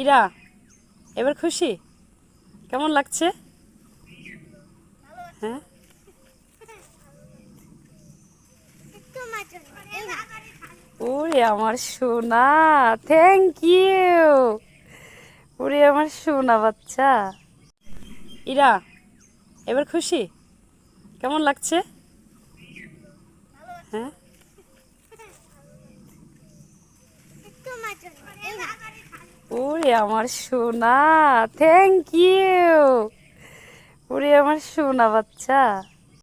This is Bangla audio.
ইরা, এবার খুশি? কেমন লাগছে? হ্যাঁ, ওরে আমার সোনা, থ্যাংক ইউ। ওরে আমার সোনা বাচ্চা। ইরা, এবার খুশি? কেমন লাগছে? হ্যাঁ, ওরে আমার সোনা, থ্যাংক ইউ। ওরে আমার সোনা বাচ্চা।